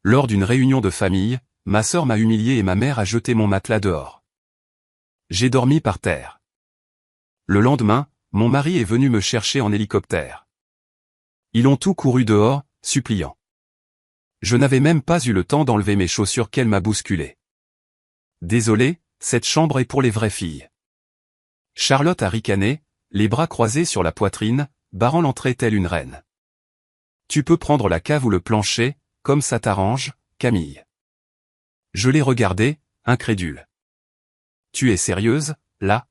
Lors d'une réunion de famille, ma sœur m'a humilié et ma mère a jeté mon matelas dehors. J'ai dormi par terre. Le lendemain, mon mari est venu me chercher en hélicoptère. Ils ont tout couru dehors, suppliant. Je n'avais même pas eu le temps d'enlever mes chaussures qu'elle m'a bousculé. Désolé, cette chambre est pour les vraies filles. Charlotte a ricané, les bras croisés sur la poitrine, barrant l'entrée telle une reine. Tu peux prendre la cave ou le plancher, comme ça t'arrange, Camille. Je l'ai regardée, incrédule. Tu es sérieuse, là?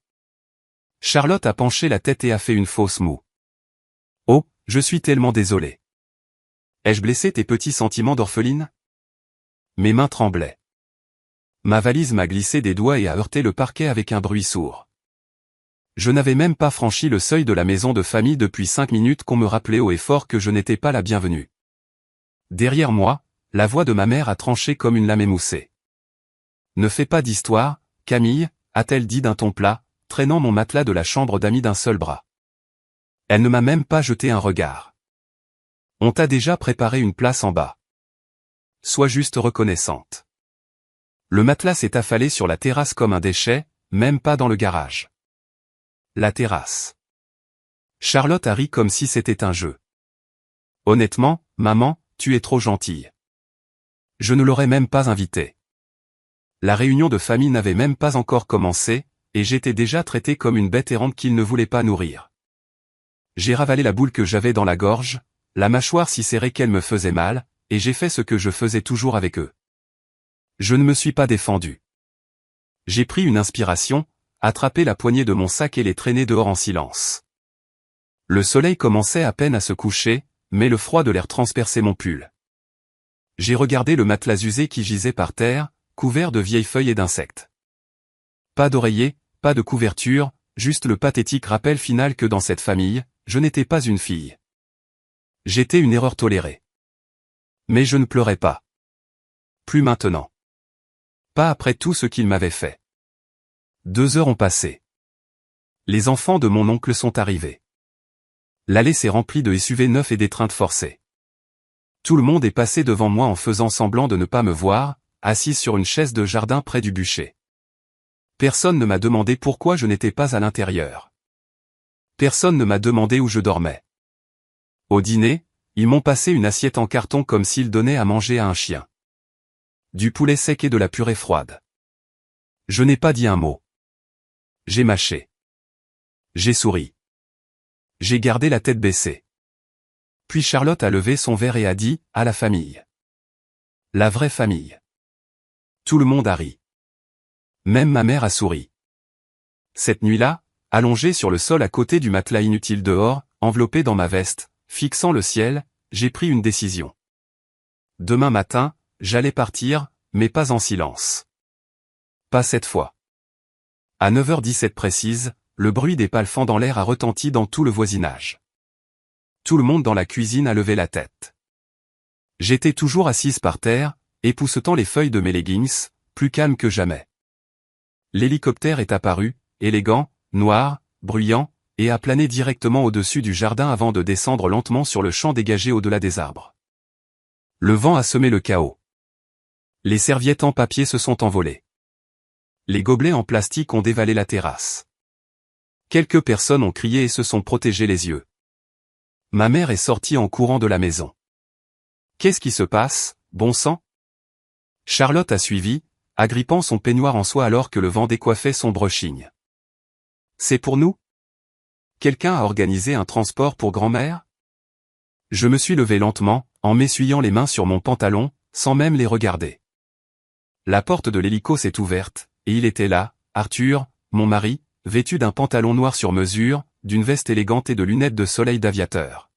Charlotte a penché la tête et a fait une fausse moue. Oh, je suis tellement désolé. Ai-je blessé tes petits sentiments d'orpheline? Mes mains tremblaient. Ma valise m'a glissé des doigts et a heurté le parquet avec un bruit sourd. Je n'avais même pas franchi le seuil de la maison de famille depuis 5 minutes qu'on me rappelait haut et fort que je n'étais pas la bienvenue. Derrière moi, la voix de ma mère a tranché comme une lame émoussée. Ne fais pas d'histoire, Camille, a-t-elle dit d'un ton plat, traînant mon matelas de la chambre d'amis d'un seul bras. Elle ne m'a même pas jeté un regard. On t'a déjà préparé une place en bas. Sois juste reconnaissante. Le matelas s'est affalé sur la terrasse comme un déchet, même pas dans le garage. La terrasse. Charlotte a ri comme si c'était un jeu. Honnêtement, maman, tu es trop gentille. Je ne l'aurais même pas invité. La réunion de famille n'avait même pas encore commencé, et j'étais déjà traité comme une bête errante qu'il ne voulait pas nourrir. J'ai ravalé la boule que j'avais dans la gorge, la mâchoire si serrée qu'elle me faisait mal, et j'ai fait ce que je faisais toujours avec eux. Je ne me suis pas défendu. J'ai pris une inspiration, attrapé la poignée de mon sac et les traîné dehors en silence. Le soleil commençait à peine à se coucher, mais le froid de l'air transperçait mon pull. J'ai regardé le matelas usé qui gisait par terre, couvert de vieilles feuilles et d'insectes. Pas d'oreiller, pas de couverture, juste le pathétique rappel final que dans cette famille, je n'étais pas une fille. J'étais une erreur tolérée. Mais je ne pleurais pas. Plus maintenant. Pas après tout ce qu'il m'avait fait. 2 heures ont passé. Les enfants de mon oncle sont arrivés. L'allée s'est remplie de SUV neufs et d'étreintes forcées. Tout le monde est passé devant moi en faisant semblant de ne pas me voir, assise sur une chaise de jardin près du bûcher. Personne ne m'a demandé pourquoi je n'étais pas à l'intérieur. Personne ne m'a demandé où je dormais. Au dîner, ils m'ont passé une assiette en carton comme s'ils donnaient à manger à un chien. Du poulet sec et de la purée froide. Je n'ai pas dit un mot. J'ai mâché. J'ai souri. J'ai gardé la tête baissée. Puis Charlotte a levé son verre et a dit, à la famille. La vraie famille. Tout le monde a ri. Même ma mère a souri. Cette nuit-là, allongé sur le sol à côté du matelas inutile dehors, enveloppé dans ma veste, fixant le ciel, j'ai pris une décision. Demain matin, j'allais partir, mais pas en silence. Pas cette fois. À 9h17 précise, le bruit des pales fendant l'air a retenti dans tout le voisinage. Tout le monde dans la cuisine a levé la tête. J'étais toujours assise par terre, époussetant les feuilles de mes leggings, plus calme que jamais. L'hélicoptère est apparu, élégant, noir, bruyant, et a plané directement au-dessus du jardin avant de descendre lentement sur le champ dégagé au-delà des arbres. Le vent a semé le chaos. Les serviettes en papier se sont envolées. Les gobelets en plastique ont dévalé la terrasse. Quelques personnes ont crié et se sont protégées les yeux. Ma mère est sortie en courant de la maison. Qu'est-ce qui se passe, bon sang? Charlotte a suivi, agrippant son peignoir en soie alors que le vent décoiffait son brushing. C'est pour nous? Quelqu'un a organisé un transport pour grand-mère? Je me suis levé lentement, en m'essuyant les mains sur mon pantalon, sans même les regarder. La porte de l'hélico s'est ouverte, et il était là, Arthur, mon mari, vêtu d'un pantalon noir sur mesure, d'une veste élégante et de lunettes de soleil d'aviateur.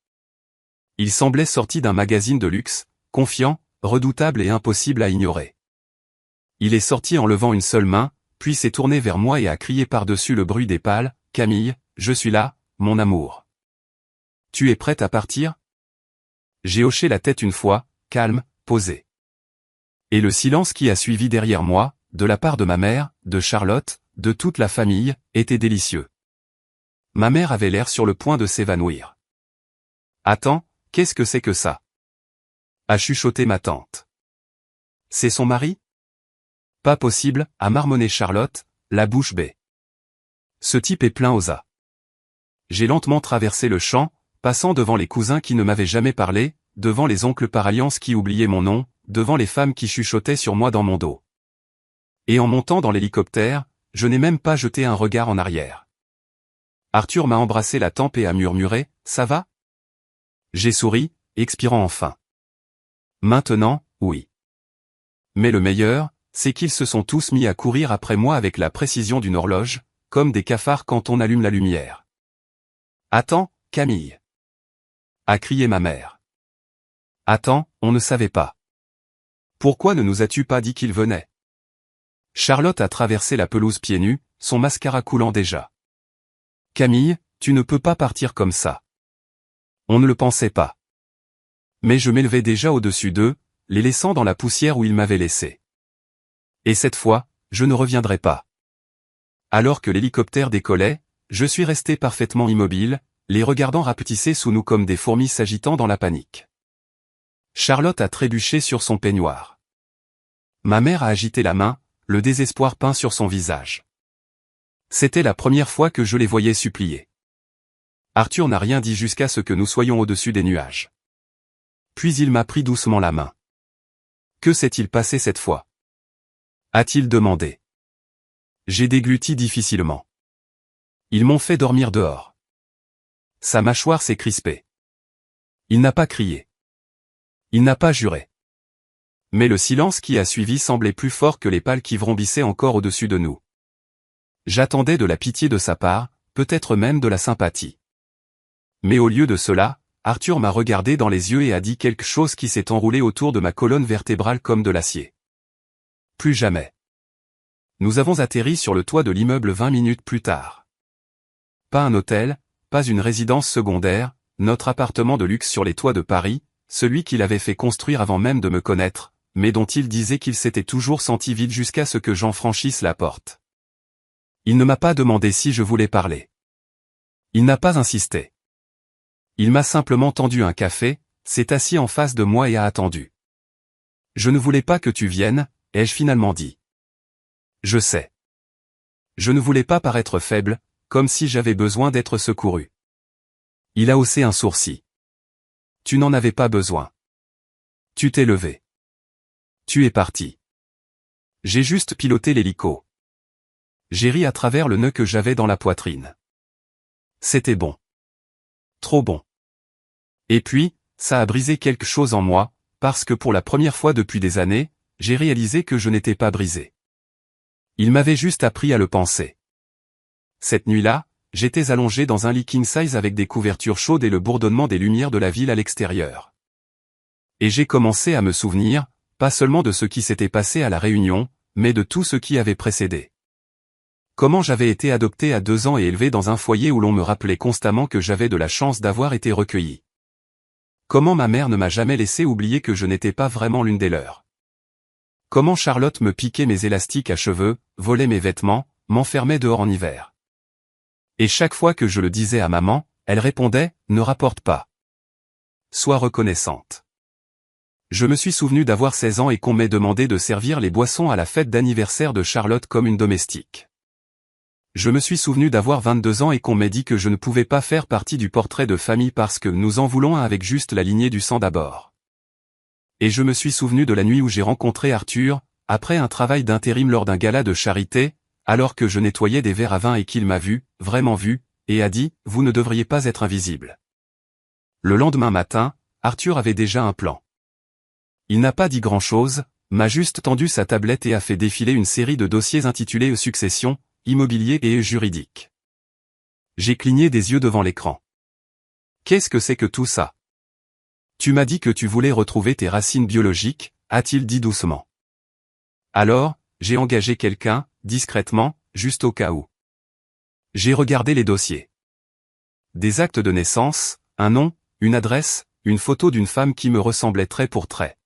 Il semblait sorti d'un magazine de luxe, confiant, redoutable et impossible à ignorer. Il est sorti en levant une seule main, puis s'est tourné vers moi et a crié par-dessus le bruit des pales, « Camille, je suis là, mon amour. Tu es prête à partir ?» J'ai hoché la tête une fois, calme, posé. Et le silence qui a suivi derrière moi, de la part de ma mère, de Charlotte, de toute la famille, était délicieux. Ma mère avait l'air sur le point de s'évanouir. « Attends, qu'est-ce que c'est que ça ?» a chuchoté ma tante. C'est son mari? Pas possible, a marmonné Charlotte, la bouche bée. Ce type est plein aux as. J'ai lentement traversé le champ, passant devant les cousins qui ne m'avaient jamais parlé, devant les oncles par alliance qui oubliaient mon nom, devant les femmes qui chuchotaient sur moi dans mon dos. Et en montant dans l'hélicoptère, je n'ai même pas jeté un regard en arrière. Arthur m'a embrassé la tempe et a murmuré, « Ça va ?» J'ai souri, expirant enfin. Maintenant, oui. Mais le meilleur, c'est qu'ils se sont tous mis à courir après moi avec la précision d'une horloge, comme des cafards quand on allume la lumière. « Attends, Camille !» a crié ma mère. « Attends, on ne savait pas. Pourquoi ne nous as-tu pas dit qu'il venait ?» Charlotte a traversé la pelouse pieds nus, son mascara coulant déjà. « Camille, tu ne peux pas partir comme ça. » On ne le pensait pas. Mais je m'élevais déjà au-dessus d'eux, les laissant dans la poussière où ils m'avaient laissé. Et cette fois, je ne reviendrai pas. Alors que l'hélicoptère décollait, je suis resté parfaitement immobile, les regardant rapetisser sous nous comme des fourmis s'agitant dans la panique. Charlotte a trébuché sur son peignoir. Ma mère a agité la main, le désespoir peint sur son visage. C'était la première fois que je les voyais supplier. Arthur n'a rien dit jusqu'à ce que nous soyons au-dessus des nuages. Puis il m'a pris doucement la main. Que s'est-il passé cette fois? A-t-il demandé. J'ai dégluti difficilement. Ils m'ont fait dormir dehors. Sa mâchoire s'est crispée. Il n'a pas crié. Il n'a pas juré. Mais le silence qui a suivi semblait plus fort que les pales qui vrombissaient encore au-dessus de nous. J'attendais de la pitié de sa part, peut-être même de la sympathie. Mais au lieu de cela, Arthur m'a regardé dans les yeux et a dit quelque chose qui s'est enroulé autour de ma colonne vertébrale comme de l'acier. Plus jamais. Nous avons atterri sur le toit de l'immeuble 20 minutes plus tard. Pas un hôtel, pas une résidence secondaire, notre appartement de luxe sur les toits de Paris, celui qu'il avait fait construire avant même de me connaître, mais dont il disait qu'il s'était toujours senti vide jusqu'à ce que j'en franchisse la porte. Il ne m'a pas demandé si je voulais parler. Il n'a pas insisté. Il m'a simplement tendu un café, s'est assis en face de moi et a attendu. Je ne voulais pas que tu viennes, ai-je finalement dit. Je sais. Je ne voulais pas paraître faible, comme si j'avais besoin d'être secouru. Il a haussé un sourcil. Tu n'en avais pas besoin. Tu t'es levé. Tu es parti. J'ai juste piloté l'hélico. J'ai ri à travers le nœud que j'avais dans la poitrine. C'était bon. Trop bon. Et puis, ça a brisé quelque chose en moi, parce que pour la première fois depuis des années, j'ai réalisé que je n'étais pas brisé. Il m'avait juste appris à le penser. Cette nuit-là, j'étais allongé dans un lit king size avec des couvertures chaudes et le bourdonnement des lumières de la ville à l'extérieur. Et j'ai commencé à me souvenir, pas seulement de ce qui s'était passé à la Réunion, mais de tout ce qui avait précédé. Comment j'avais été adopté à 2 ans et élevé dans un foyer où l'on me rappelait constamment que j'avais de la chance d'avoir été recueilli. Comment ma mère ne m'a jamais laissé oublier que je n'étais pas vraiment l'une des leurs. Comment Charlotte me piquait mes élastiques à cheveux, volait mes vêtements, m'enfermait dehors en hiver. Et chaque fois que je le disais à maman, elle répondait, « Ne rapporte pas. Sois reconnaissante. » Je me suis souvenu d'avoir 16 ans et qu'on m'ait demandé de servir les boissons à la fête d'anniversaire de Charlotte comme une domestique. Je me suis souvenu d'avoir 22 ans et qu'on m'ait dit que je ne pouvais pas faire partie du portrait de famille parce que nous en voulons un avec juste la lignée du sang d'abord. Et je me suis souvenu de la nuit où j'ai rencontré Arthur, après un travail d'intérim lors d'un gala de charité, alors que je nettoyais des verres à vin et qu'il m'a vu, vraiment vu, et a dit « Vous ne devriez pas être invisible ». Le lendemain matin, Arthur avait déjà un plan. Il n'a pas dit grand-chose, m'a juste tendu sa tablette et a fait défiler une série de dossiers intitulés « Succession », immobilier et juridique. J'ai cligné des yeux devant l'écran. Qu'est-ce que c'est que tout ça? Tu m'as dit que tu voulais retrouver tes racines biologiques, a-t-il dit doucement. Alors, j'ai engagé quelqu'un, discrètement, juste au cas où. J'ai regardé les dossiers. Des actes de naissance, un nom, une adresse, une photo d'une femme qui me ressemblait trait pour trait.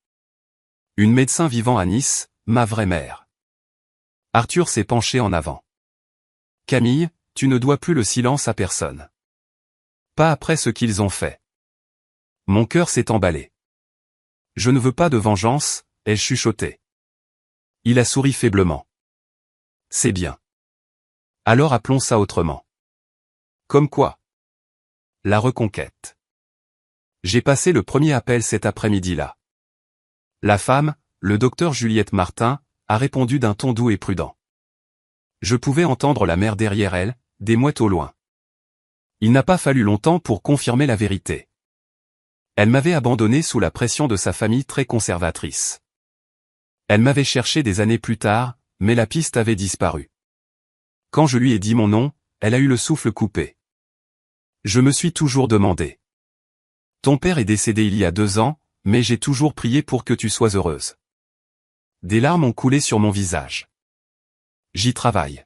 Une médecin vivant à Nice, ma vraie mère. Arthur s'est penché en avant. Camille, tu ne dois plus le silence à personne. Pas après ce qu'ils ont fait. Mon cœur s'est emballé. Je ne veux pas de vengeance, ai-je chuchoté. Il a souri faiblement. C'est bien. Alors appelons ça autrement. Comme quoi? La reconquête. J'ai passé le premier appel cet après-midi-là. La femme, le docteur Juliette Martin, a répondu d'un ton doux et prudent. Je pouvais entendre la mer derrière elle, des mouettes au loin. Il n'a pas fallu longtemps pour confirmer la vérité. Elle m'avait abandonné sous la pression de sa famille très conservatrice. Elle m'avait cherché des années plus tard, mais la piste avait disparu. Quand je lui ai dit mon nom, elle a eu le souffle coupé. Je me suis toujours demandé. Ton père est décédé il y a 2 ans, mais j'ai toujours prié pour que tu sois heureuse. Des larmes ont coulé sur mon visage. J'y travaille.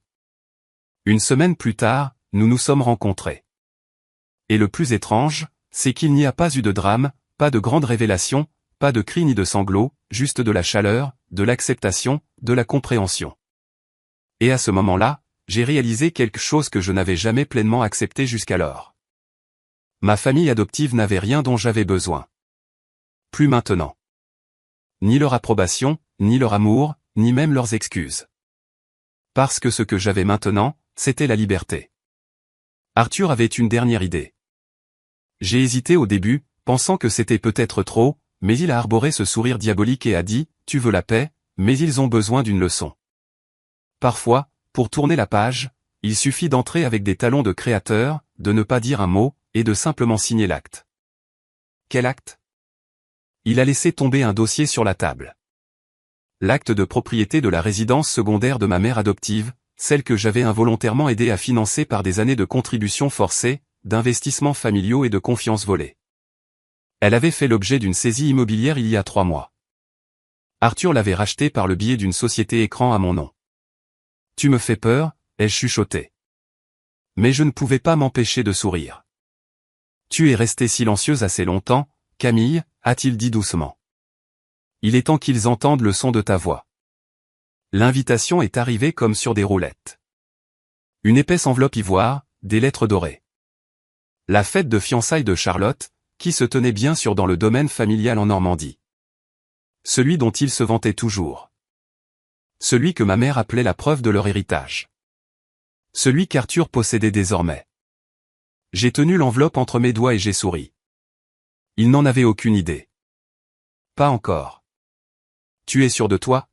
Une semaine plus tard, nous nous sommes rencontrés. Et le plus étrange, c'est qu'il n'y a pas eu de drame, pas de grande révélation, pas de cris ni de sanglots, juste de la chaleur, de l'acceptation, de la compréhension. Et à ce moment-là, j'ai réalisé quelque chose que je n'avais jamais pleinement accepté jusqu'alors. Ma famille adoptive n'avait rien dont j'avais besoin. Plus maintenant. Ni leur approbation, ni leur amour, ni même leurs excuses. Parce que ce que j'avais maintenant, c'était la liberté. Arthur avait une dernière idée. J'ai hésité au début, pensant que c'était peut-être trop, mais il a arboré ce sourire diabolique et a dit, « Tu veux la paix, mais ils ont besoin d'une leçon. » Parfois, pour tourner la page, il suffit d'entrer avec des talons de créateur, de ne pas dire un mot, et de simplement signer l'acte. Quel acte? Il a laissé tomber un dossier sur la table. L'acte de propriété de la résidence secondaire de ma mère adoptive, celle que j'avais involontairement aidé à financer par des années de contributions forcées, d'investissements familiaux et de confiance volée. Elle avait fait l'objet d'une saisie immobilière il y a 3 mois. Arthur l'avait rachetée par le biais d'une société écran à mon nom. Tu me fais peur, ai-je chuchoté. Mais je ne pouvais pas m'empêcher de sourire. Tu es restée silencieuse assez longtemps, Camille, a-t-il dit doucement. Il est temps qu'ils entendent le son de ta voix. L'invitation est arrivée comme sur des roulettes. Une épaisse enveloppe ivoire, des lettres dorées. La fête de fiançailles de Charlotte, qui se tenait bien sûr dans le domaine familial en Normandie. Celui dont il se vantait toujours. Celui que ma mère appelait la preuve de leur héritage. Celui qu'Arthur possédait désormais. J'ai tenu l'enveloppe entre mes doigts et j'ai souri. Il n'en avait aucune idée. Pas encore. Tu es sûr de toi?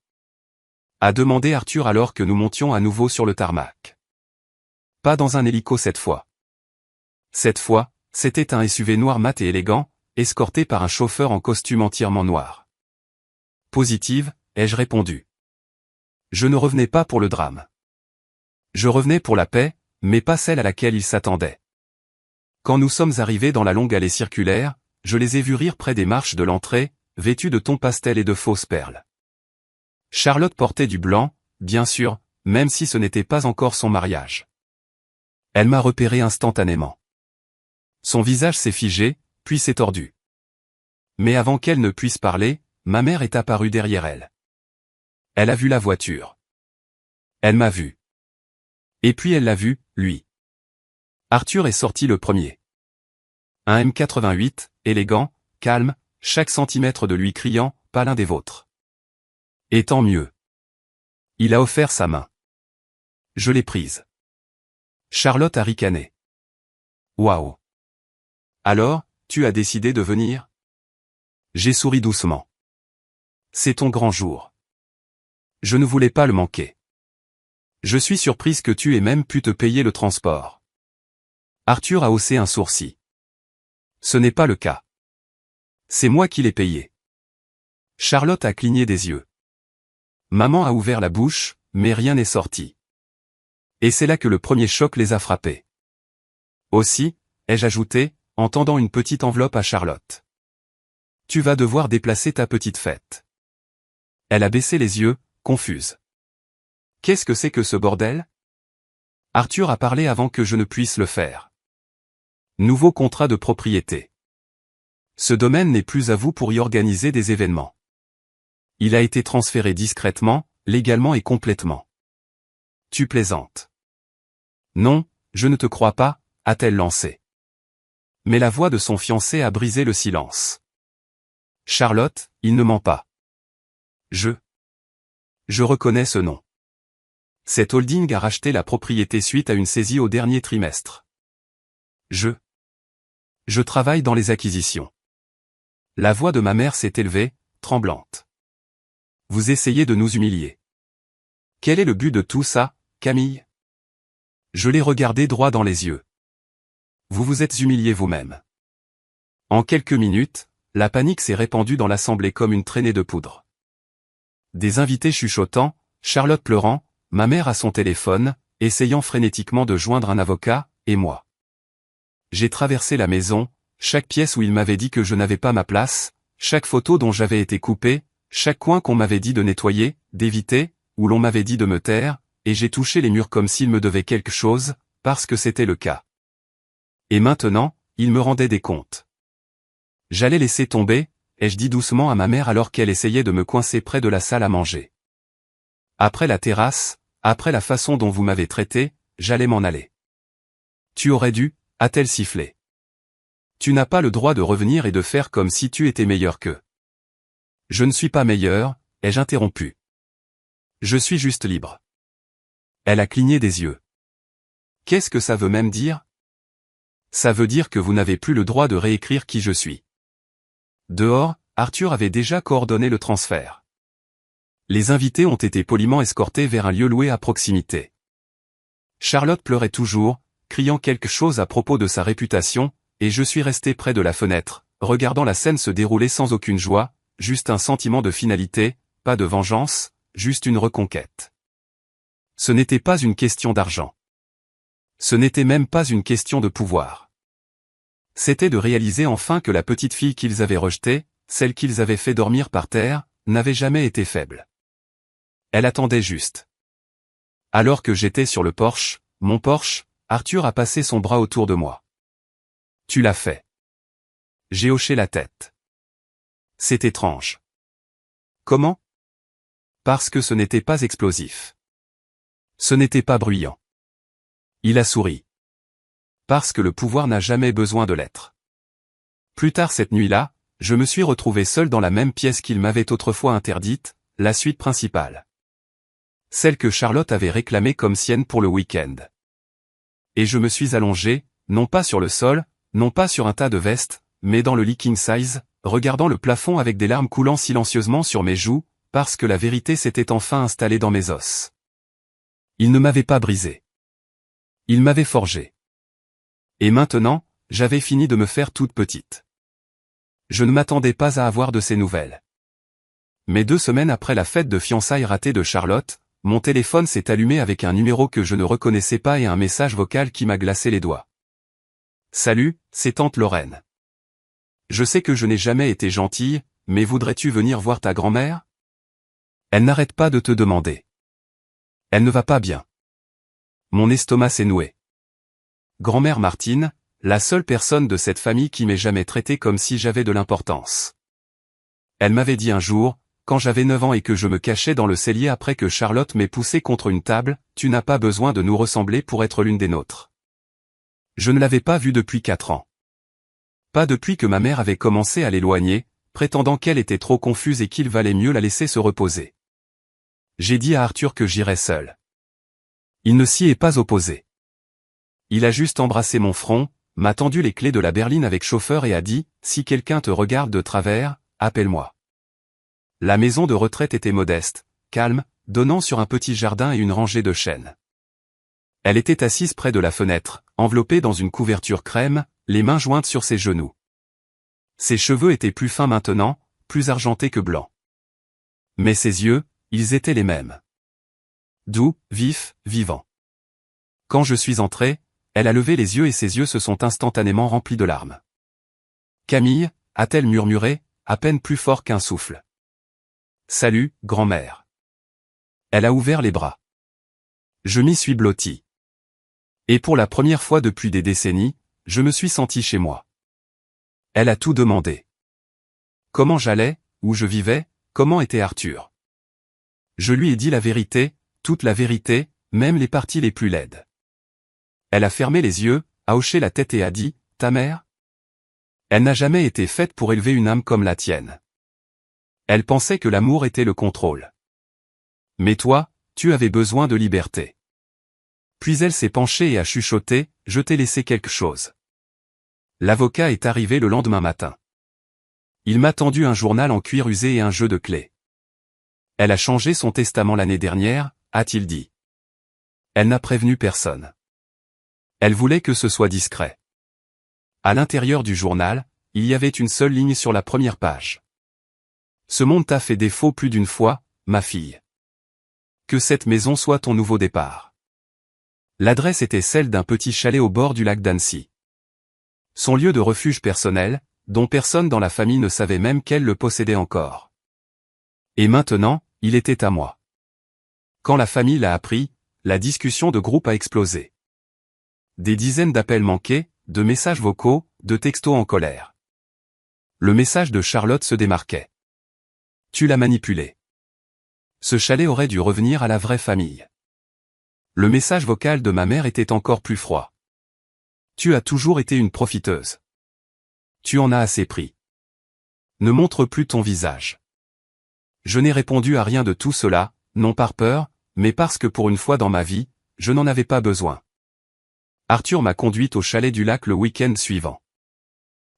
A demandé Arthur alors que nous montions à nouveau sur le tarmac. Pas dans un hélico cette fois. Cette fois, c'était un SUV noir mat et élégant, escorté par un chauffeur en costume entièrement noir. Positive, ai-je répondu. Je ne revenais pas pour le drame. Je revenais pour la paix, mais pas celle à laquelle il s'attendait. Quand nous sommes arrivés dans la longue allée circulaire, je les ai vus rire près des marches de l'entrée, vêtus de tons pastel et de fausses perles. Charlotte portait du blanc, bien sûr, même si ce n'était pas encore son mariage. Elle m'a repéré instantanément. Son visage s'est figé, puis s'est tordu. Mais avant qu'elle ne puisse parler, ma mère est apparue derrière elle. Elle a vu la voiture. Elle m'a vu. Et puis elle l'a vu, lui. Arthur est sorti le premier. Un M88, élégant, calme, chaque centimètre de lui criant, pas l'un des vôtres. Et tant mieux. Il a offert sa main. Je l'ai prise. Charlotte a ricané. Waouh. Alors, tu as décidé de venir? J'ai souri doucement. C'est ton grand jour. Je ne voulais pas le manquer. Je suis surprise que tu aies même pu te payer le transport. Arthur a haussé un sourcil. Ce n'est pas le cas. C'est moi qui l'ai payé. Charlotte a cligné des yeux. Maman a ouvert la bouche, mais rien n'est sorti. Et c'est là que le premier choc les a frappés. Aussi, ai-je ajouté, en tendant une petite enveloppe à Charlotte. Tu vas devoir déplacer ta petite fête. Elle a baissé les yeux, confuse. Qu'est-ce que c'est que ce bordel? Arthur a parlé avant que je ne puisse le faire. Nouveau contrat de propriété. Ce domaine n'est plus à vous pour y organiser des événements. Il a été transféré discrètement, légalement et complètement. Tu plaisantes. Non, je ne te crois pas, a-t-elle lancé. Mais la voix de son fiancé a brisé le silence. Charlotte, il ne ment pas. Je reconnais ce nom. Cette holding a racheté la propriété suite à une saisie au dernier trimestre. Je travaille dans les acquisitions. La voix de ma mère s'est élevée, tremblante. Vous essayez de nous humilier. Quel est le but de tout ça, Camille? Je l'ai regardé droit dans les yeux. Vous vous êtes humilié vous-même. En quelques minutes, la panique s'est répandue dans l'assemblée comme une traînée de poudre. Des invités chuchotant, Charlotte pleurant, ma mère à son téléphone, essayant frénétiquement de joindre un avocat, et moi. J'ai traversé la maison, chaque pièce où il m'avait dit que je n'avais pas ma place, chaque photo dont j'avais été coupé, chaque coin qu'on m'avait dit de nettoyer, d'éviter, où l'on m'avait dit de me taire, et j'ai touché les murs comme s'ils me devaient quelque chose, parce que c'était le cas. Et maintenant, ils me rendaient des comptes. J'allais laisser tomber, ai-je dit doucement à ma mère alors qu'elle essayait de me coincer près de la salle à manger. Après la terrasse, après la façon dont vous m'avez traité, j'allais m'en aller. Tu aurais dû, a-t-elle sifflé. Tu n'as pas le droit de revenir et de faire comme si tu étais meilleur qu'eux. Je ne suis pas meilleur, ai-je interrompu. Je suis juste libre. Elle a cligné des yeux. Qu'est-ce que ça veut même dire? Ça veut dire que vous n'avez plus le droit de réécrire qui je suis. Dehors, Arthur avait déjà coordonné le transfert. Les invités ont été poliment escortés vers un lieu loué à proximité. Charlotte pleurait toujours, criant quelque chose à propos de sa réputation, et je suis resté près de la fenêtre, regardant la scène se dérouler sans aucune joie, juste un sentiment de finalité, pas de vengeance, juste une reconquête. Ce n'était pas une question d'argent. Ce n'était même pas une question de pouvoir. C'était de réaliser enfin que la petite fille qu'ils avaient rejetée, celle qu'ils avaient fait dormir par terre, n'avait jamais été faible. Elle attendait juste. Alors que j'étais sur le porche, mon Porsche, Arthur a passé son bras autour de moi. Tu l'as fait. J'ai hoché la tête. C'est étrange. Comment? Parce que ce n'était pas explosif. Ce n'était pas bruyant. Il a souri. Parce que le pouvoir n'a jamais besoin de l'être. Plus tard cette nuit-là, je me suis retrouvé seul dans la même pièce qu'il m'avait autrefois interdite, la suite principale. Celle que Charlotte avait réclamée comme sienne pour le week-end. Et je me suis allongé, non pas sur le sol, non pas sur un tas de vestes, mais dans le lit king size, regardant le plafond avec des larmes coulant silencieusement sur mes joues, parce que la vérité s'était enfin installée dans mes os. Il ne m'avait pas brisé. Il m'avait forgé. Et maintenant, j'avais fini de me faire toute petite. Je ne m'attendais pas à avoir de ces nouvelles. Mais 2 semaines après la fête de fiançailles ratée de Charlotte, mon téléphone s'est allumé avec un numéro que je ne reconnaissais pas et un message vocal qui m'a glacé les doigts. Salut, c'est tante Lorraine. Je sais que je n'ai jamais été gentille, mais voudrais-tu venir voir ta grand-mère? Elle n'arrête pas de te demander. Elle ne va pas bien. Mon estomac s'est noué. Grand-mère Martine, la seule personne de cette famille qui m'ait jamais traité comme si j'avais de l'importance. Elle m'avait dit un jour, quand j'avais 9 ans et que je me cachais dans le cellier après que Charlotte m'ait poussé contre une table, tu n'as pas besoin de nous ressembler pour être l'une des nôtres. Je ne l'avais pas vue depuis 4 ans. Pas depuis que ma mère avait commencé à l'éloigner, prétendant qu'elle était trop confuse et qu'il valait mieux la laisser se reposer. J'ai dit à Arthur que j'irais seul. Il ne s'y est pas opposé. Il a juste embrassé mon front, m'a tendu les clés de la berline avec chauffeur et a dit, si quelqu'un te regarde de travers, appelle-moi. La maison de retraite était modeste, calme, donnant sur un petit jardin et une rangée de chênes. Elle était assise près de la fenêtre, enveloppée dans une couverture crème, les mains jointes sur ses genoux. Ses cheveux étaient plus fins maintenant, plus argentés que blancs. Mais ses yeux, ils étaient les mêmes. Doux, vifs, vivants. Quand je suis entré, elle a levé les yeux et ses yeux se sont instantanément remplis de larmes. Camille, a-t-elle murmuré, à peine plus fort qu'un souffle. Salut, grand-mère. Elle a ouvert les bras. Je m'y suis blotti. Et pour la première fois depuis des décennies, je me suis senti chez moi. Elle a tout demandé. Comment j'allais, où je vivais, comment était Arthur. Je lui ai dit la vérité, toute la vérité, même les parties les plus laides. Elle a fermé les yeux, a hoché la tête et a dit, ta mère? Elle n'a jamais été faite pour élever une âme comme la tienne. Elle pensait que l'amour était le contrôle. Mais toi, tu avais besoin de liberté. Puis elle s'est penchée et a chuchoté, je t'ai laissé quelque chose. L'avocat est arrivé le lendemain matin. Il m'a tendu un journal en cuir usé et un jeu de clés. Elle a changé son testament l'année dernière, a-t-il dit. Elle n'a prévenu personne. Elle voulait que ce soit discret. À l'intérieur du journal, il y avait une seule ligne sur la première page. Ce monde t'a fait défaut plus d'une fois, ma fille. Que cette maison soit ton nouveau départ. L'adresse était celle d'un petit chalet au bord du lac d'Annecy. Son lieu de refuge personnel, dont personne dans la famille ne savait même qu'elle le possédait encore. Et maintenant, il était à moi. Quand la famille l'a appris, la discussion de groupe a explosé. Des dizaines d'appels manqués, de messages vocaux, de textos en colère. Le message de Charlotte se démarquait. Tu l'as manipulé. Ce chalet aurait dû revenir à la vraie famille. Le message vocal de ma mère était encore plus froid. Tu as toujours été une profiteuse. Tu en as assez pris. Ne montre plus ton visage. Je n'ai répondu à rien de tout cela, non par peur, mais parce que pour une fois dans ma vie, je n'en avais pas besoin. Arthur m'a conduite au chalet du lac le week-end suivant.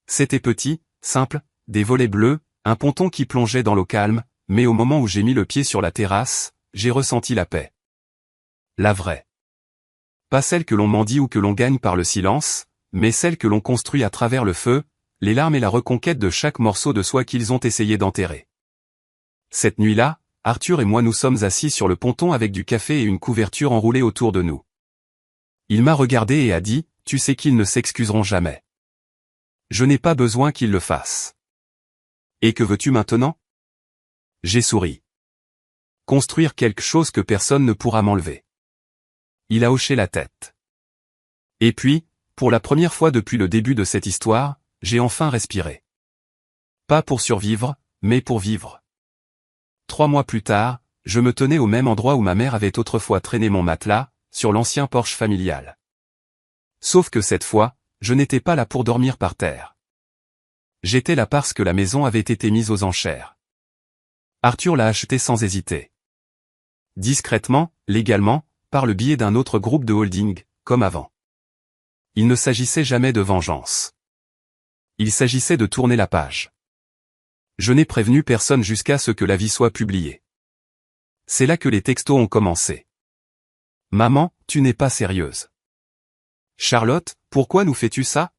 C'était petit, simple, des volets bleus, un ponton qui plongeait dans l'eau calme, mais au moment où j'ai mis le pied sur la terrasse, j'ai ressenti la paix. La vraie. Pas celle que l'on mendie ou que l'on gagne par le silence, mais celle que l'on construit à travers le feu, les larmes et la reconquête de chaque morceau de soi qu'ils ont essayé d'enterrer. Cette nuit-là, Arthur et moi nous sommes assis sur le ponton avec du café et une couverture enroulée autour de nous. Il m'a regardé et a dit, « Tu sais qu'ils ne s'excuseront jamais. Je n'ai pas besoin qu'ils le fassent. Et que veux-tu maintenant ?» J'ai souri. Construire quelque chose que personne ne pourra m'enlever. Il a hoché la tête. Et puis, pour la première fois depuis le début de cette histoire, j'ai enfin respiré. Pas pour survivre, mais pour vivre. 3 mois plus tard, je me tenais au même endroit où ma mère avait autrefois traîné mon matelas, sur l'ancien porche familial. Sauf que cette fois, je n'étais pas là pour dormir par terre. J'étais là parce que la maison avait été mise aux enchères. Arthur l'a achetée sans hésiter. Discrètement, légalement, par le biais d'un autre groupe de holding, comme avant. Il ne s'agissait jamais de vengeance. Il s'agissait de tourner la page. Je n'ai prévenu personne jusqu'à ce que l'avis soit publié. C'est là que les textos ont commencé. Maman, tu n'es pas sérieuse. Charlotte, pourquoi nous fais-tu ça?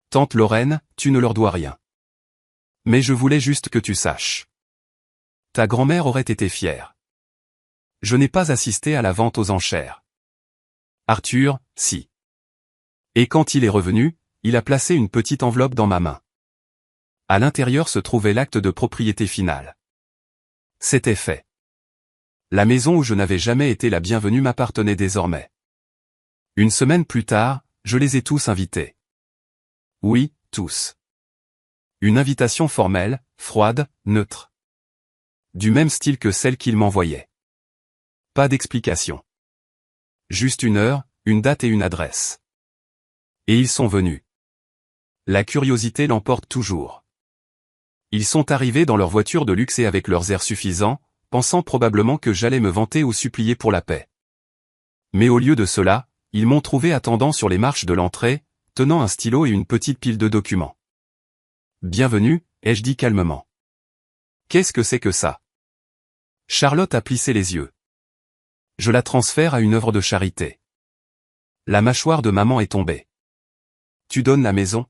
Tante Lorraine, tu ne leur dois rien. Mais je voulais juste que tu saches. Ta grand-mère aurait été fière. Je n'ai pas assisté à la vente aux enchères. Arthur, si. Et quand il est revenu, il a placé une petite enveloppe dans ma main. À l'intérieur se trouvait l'acte de propriété finale. C'était fait. La maison où je n'avais jamais été la bienvenue m'appartenait désormais. Une semaine plus tard, je les ai tous invités. Oui, tous. Une invitation formelle, froide, neutre. Du même style que celle qu'ils m'envoyaient. Pas d'explication. Juste une heure, une date et une adresse. Et ils sont venus. La curiosité l'emporte toujours. Ils sont arrivés dans leur voiture de luxe et avec leurs airs suffisants, pensant probablement que j'allais me vanter ou supplier pour la paix. Mais au lieu de cela, ils m'ont trouvé attendant sur les marches de l'entrée, tenant un stylo et une petite pile de documents. Bienvenue, ai-je dit calmement. Qu'est-ce que c'est que ça? Charlotte a plissé les yeux. Je la transfère à une œuvre de charité. La mâchoire de maman est tombée. Tu donnes la maison?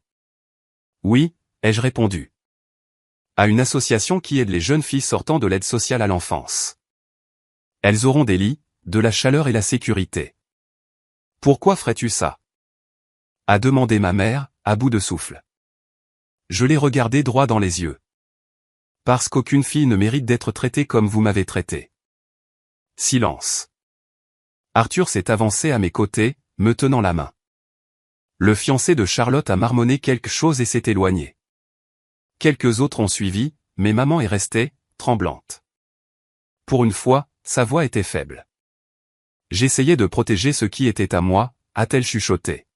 Oui, ai-je répondu. À une association qui aide les jeunes filles sortant de l'aide sociale à l'enfance. Elles auront des lits, de la chaleur et la sécurité. Pourquoi ferais-tu ça? A demandé ma mère, à bout de souffle. Je l'ai regardé droit dans les yeux. Parce qu'aucune fille ne mérite d'être traitée comme vous m'avez traité. Silence. Arthur s'est avancé à mes côtés, me tenant la main. Le fiancé de Charlotte a marmonné quelque chose et s'est éloigné. Quelques autres ont suivi, mais maman est restée, tremblante. Pour une fois, sa voix était faible. J'essayais de protéger ce qui était à moi, a-t-elle chuchoté.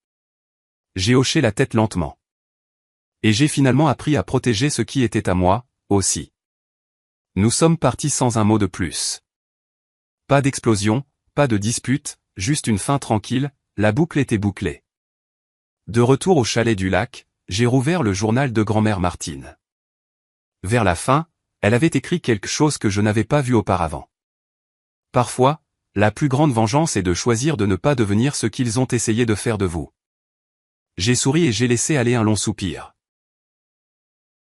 J'ai hoché la tête lentement. Et j'ai finalement appris à protéger ce qui était à moi, aussi. Nous sommes partis sans un mot de plus. Pas d'explosion, pas de dispute, juste une fin tranquille, la boucle était bouclée. De retour au chalet du lac, j'ai rouvert le journal de grand-mère Martine. Vers la fin, elle avait écrit quelque chose que je n'avais pas vu auparavant. Parfois, la plus grande vengeance est de choisir de ne pas devenir ce qu'ils ont essayé de faire de vous. J'ai souri et j'ai laissé aller un long soupir.